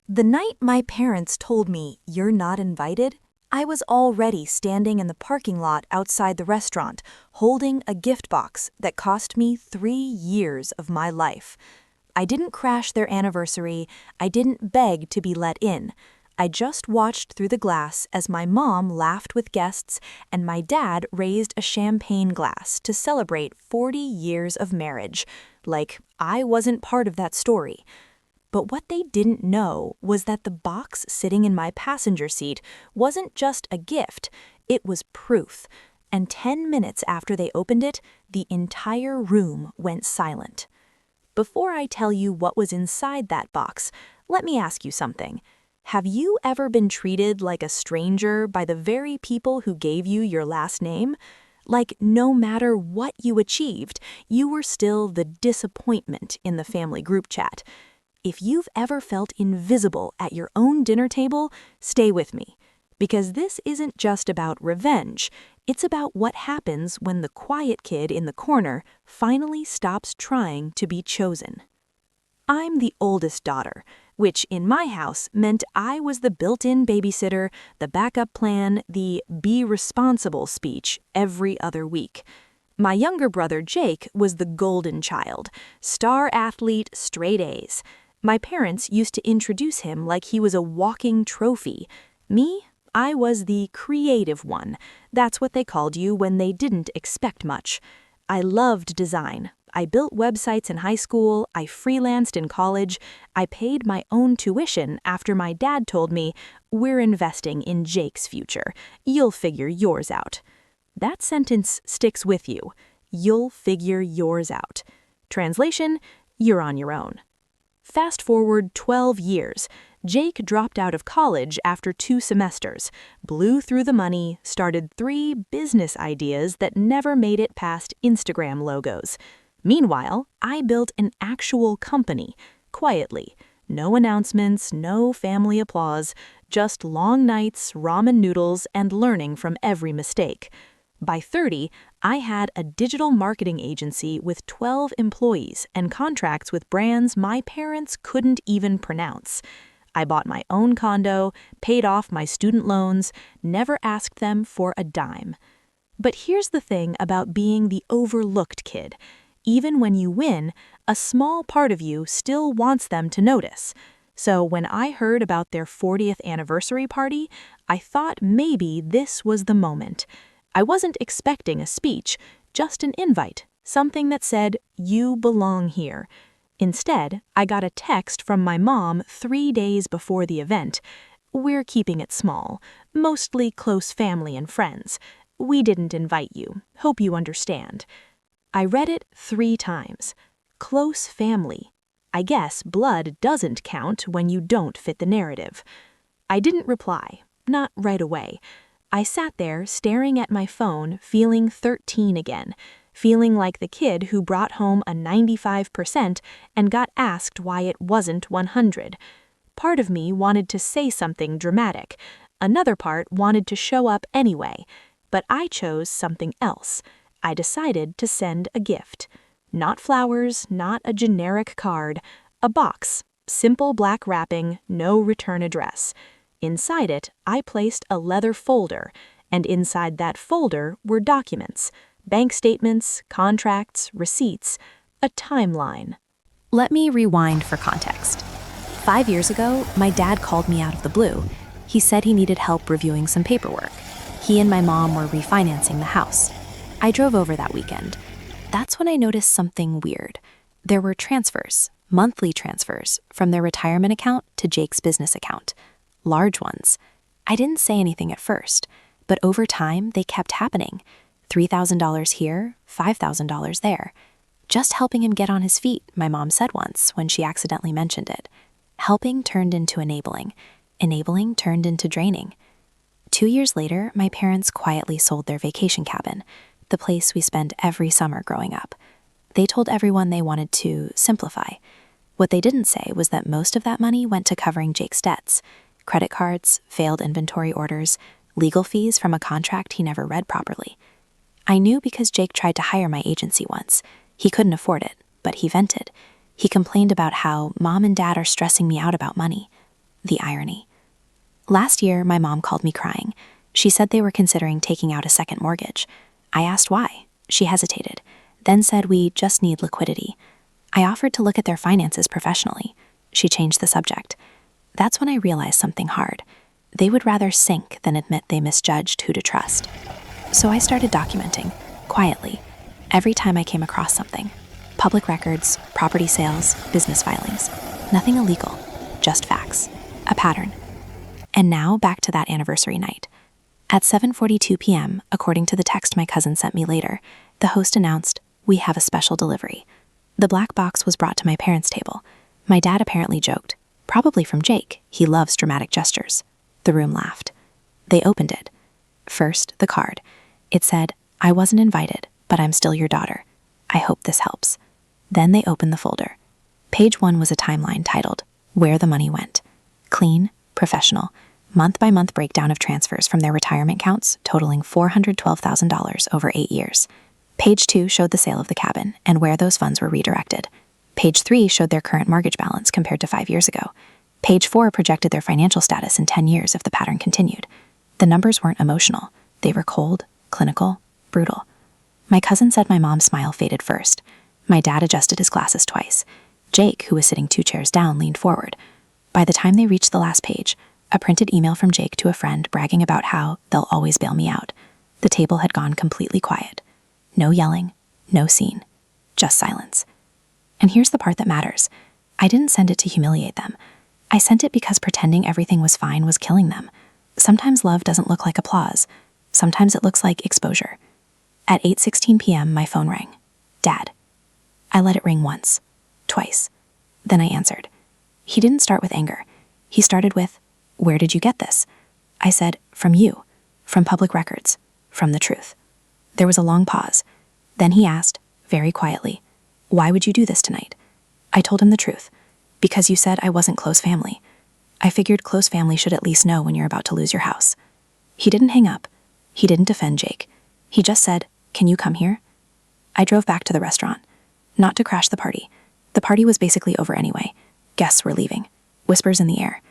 The night my parents told me you're not invited, I was already standing in the parking lot outside the restaurant, holding a gift box that cost me 3 years of my life. I didn't crash their anniversary, I didn't beg to be let in. I just watched through the glass as my mom laughed with guests and my dad raised a champagne glass to celebrate 40 years of marriage, like I wasn't part of that story. But what they didn't know was that the box sitting in my passenger seat wasn't just a gift, it was proof. And 10 minutes after they opened it, the entire room went silent. Before I tell you what was inside that box, let me ask you something. Have you ever been treated like a stranger by the very people who gave you your last name? Like no matter what you achieved, you were still the disappointment in the family group chat. If you've ever felt invisible at your own dinner table, stay with me. Because this isn't just about revenge, it's about what happens when the quiet kid in the corner finally stops trying to be chosen. I'm the oldest daughter, which in my house meant I was the built-in babysitter, the backup plan, the be responsible speech every other week. My younger brother Jake was the golden child, star athlete, straight A's. My parents used to introduce him like he was a walking trophy. Me, I was the creative one. That's what they called you when they didn't expect much. I loved design. I built websites in high school, I freelanced in college, I paid my own tuition after my dad told me, "We're investing in Jake's future. You'll figure yours out." That sentence sticks with you. You'll figure yours out. Translation, you're on your own. Fast forward 12 years. Jake dropped out of college after 2 semesters, blew through the money, started 3 business ideas that never made it past Instagram logos. Meanwhile, I built an actual company, quietly. No announcements, no family applause, just long nights, ramen noodles, and learning from every mistake. By 30, I had a digital marketing agency with 12 employees and contracts with brands my parents couldn't even pronounce. I bought my own condo, paid off my student loans, never asked them for a dime. But here's the thing about being the overlooked kid. Even when you win, a small part of you still wants them to notice. So when I heard about their 40th anniversary party, I thought maybe this was the moment. I wasn't expecting a speech, just an invite, something that said, "You belong here." Instead, I got a text from my mom 3 days before the event. "We're keeping it small, mostly close family and friends. We didn't invite you. Hope you understand." I read it 3 times. Close family. I guess blood doesn't count when you don't fit the narrative. I didn't reply, not right away. I sat there staring at my phone, feeling 13 again, feeling like the kid who brought home a 95% and got asked why it wasn't 100. Part of me wanted to say something dramatic. Another part wanted to show up anyway. But I chose something else. I decided to send a gift. Not flowers, not a generic card. A box. Simple black wrapping, no return address. Inside it, I placed a leather folder, and inside that folder were documents, bank statements, contracts, receipts, a timeline. Let me rewind for context. 5 years ago, my dad called me out of the blue. He said he needed help reviewing some paperwork. He and my mom were refinancing the house. I drove over that weekend. That's when I noticed something weird. There were transfers, monthly transfers, from their retirement account to Jake's business account. Large ones. I didn't say anything at first, but over time they kept happening. $3,000 here, $5,000 there. Just helping him get on his feet, my mom said once when she accidentally mentioned it. Helping turned into enabling. Enabling turned into draining. 2 years later, my parents quietly sold their vacation cabin, the place we spent every summer growing up. They told everyone they wanted to simplify. What they didn't say was that most of that money went to covering Jake's debts. Credit cards, failed inventory orders, legal fees from a contract he never read properly. I knew because Jake tried to hire my agency once. He couldn't afford it, but he vented. He complained about how Mom and Dad are stressing me out about money. The irony. Last year, my mom called me crying. She said they were considering taking out a second mortgage. I asked why. She hesitated, then said we just need liquidity. I offered to look at their finances professionally. She changed the subject. That's when I realized something hard. They would rather sink than admit they misjudged who to trust. So I started documenting, quietly, every time I came across something. Public records, property sales, business filings. Nothing illegal, just facts. A pattern. And now back to that anniversary night. At 7:42 p.m., according to the text my cousin sent me later, the host announced, "We have a special delivery." The black box was brought to my parents' table. My dad apparently joked, "Probably from Jake. He loves dramatic gestures." The room laughed. They opened it. First, the card. It said, "I wasn't invited, but I'm still your daughter. I hope this helps." Then they opened the folder. Page 1 was a timeline titled, "Where the Money Went." Clean, professional, month-by-month breakdown of transfers from their retirement accounts totaling $412,000 over 8 years. Page 2 showed the sale of the cabin and where those funds were redirected. Page 3 showed their current mortgage balance compared to 5 years ago. Page 4 projected their financial status in 10 years if the pattern continued. The numbers weren't emotional. They were cold, clinical, brutal. My cousin said my mom's smile faded first. My dad adjusted his glasses twice. Jake, who was sitting 2 chairs down, leaned forward. By the time they reached the last page, a printed email from Jake to a friend bragging about how they'll always bail me out. The table had gone completely quiet. No yelling, no scene, just silence. And here's the part that matters. I didn't send it to humiliate them. I sent it because pretending everything was fine was killing them. Sometimes love doesn't look like applause. Sometimes it looks like exposure. At 8:16 p.m., my phone rang. Dad. I let it ring once, twice. Then I answered. He didn't start with anger. He started with, "Where did you get this?" I said, "From you, from public records, from the truth." There was a long pause. Then he asked, very quietly, "Why would you do this tonight?" I told him the truth. "Because you said I wasn't close family. I figured close family should at least know when you're about to lose your house." He didn't hang up. He didn't defend Jake. He just said, "Can you come here?" I drove back to the restaurant. Not to crash the party. The party was basically over anyway. Guests were leaving. Whispers in the air.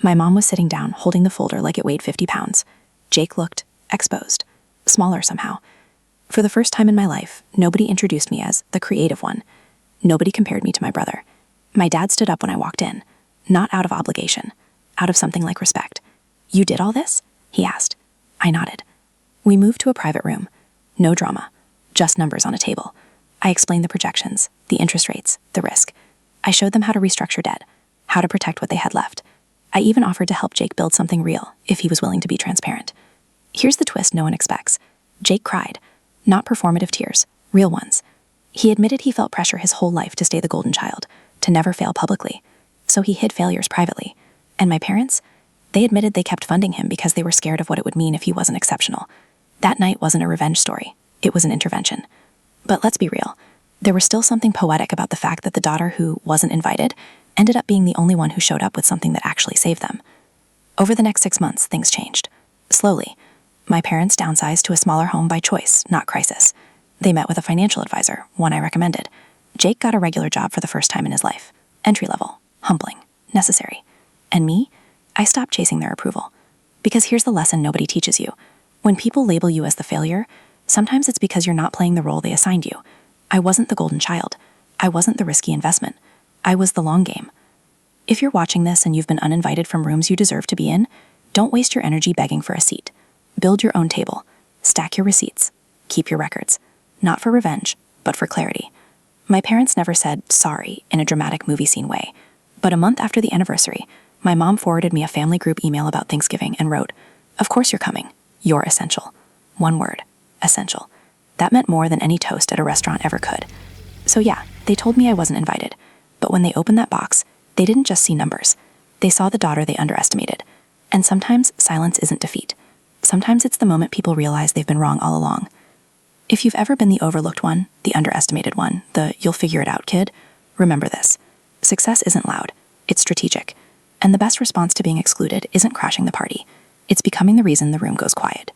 My mom was sitting down, holding the folder like it weighed 50 pounds. Jake looked exposed. Smaller somehow. For the first time in my life, nobody introduced me as the creative one. Nobody compared me to my brother. My dad stood up when I walked in. Not out of obligation. Out of something like respect. "You did all this?" he asked. I nodded. We moved to a private room. No drama. Just numbers on a table. I explained the projections, the interest rates, the risk. I showed them how to restructure debt, how to protect what they had left. I even offered to help Jake build something real, if he was willing to be transparent. Here's the twist no one expects. Jake cried. Not performative tears, real ones. He admitted he felt pressure his whole life to stay the golden child, to never fail publicly. So he hid failures privately. And my parents? They admitted they kept funding him because they were scared of what it would mean if he wasn't exceptional. That night wasn't a revenge story. It was an intervention. But let's be real. There was still something poetic about the fact that the daughter who wasn't invited ended up being the only one who showed up with something that actually saved them. Over the next 6 months, things changed. Slowly. My parents downsized to a smaller home by choice, not crisis. They met with a financial advisor, one I recommended. Jake got a regular job for the first time in his life. Entry level, humbling, necessary. And me? I stopped chasing their approval. Because here's the lesson nobody teaches you. When people label you as the failure, sometimes it's because you're not playing the role they assigned you. I wasn't the golden child. I wasn't the risky investment. I was the long game. If you're watching this and you've been uninvited from rooms you deserve to be in, don't waste your energy begging for a seat. Build your own table. Stack your receipts. Keep your records. Not for revenge, but for clarity. My parents never said sorry in a dramatic movie scene way. But a month after the anniversary, my mom forwarded me a family group email about Thanksgiving and wrote, "Of course you're coming. You're essential." One word, essential. That meant more than any toast at a restaurant ever could. So yeah, they told me I wasn't invited. But when they opened that box, they didn't just see numbers. They saw the daughter they underestimated. And sometimes silence isn't defeat. Sometimes it's the moment people realize they've been wrong all along. If you've ever been the overlooked one, the underestimated one, the "you'll figure it out" kid, remember this. Success isn't loud. It's strategic. And the best response to being excluded isn't crashing the party. It's becoming the reason the room goes quiet.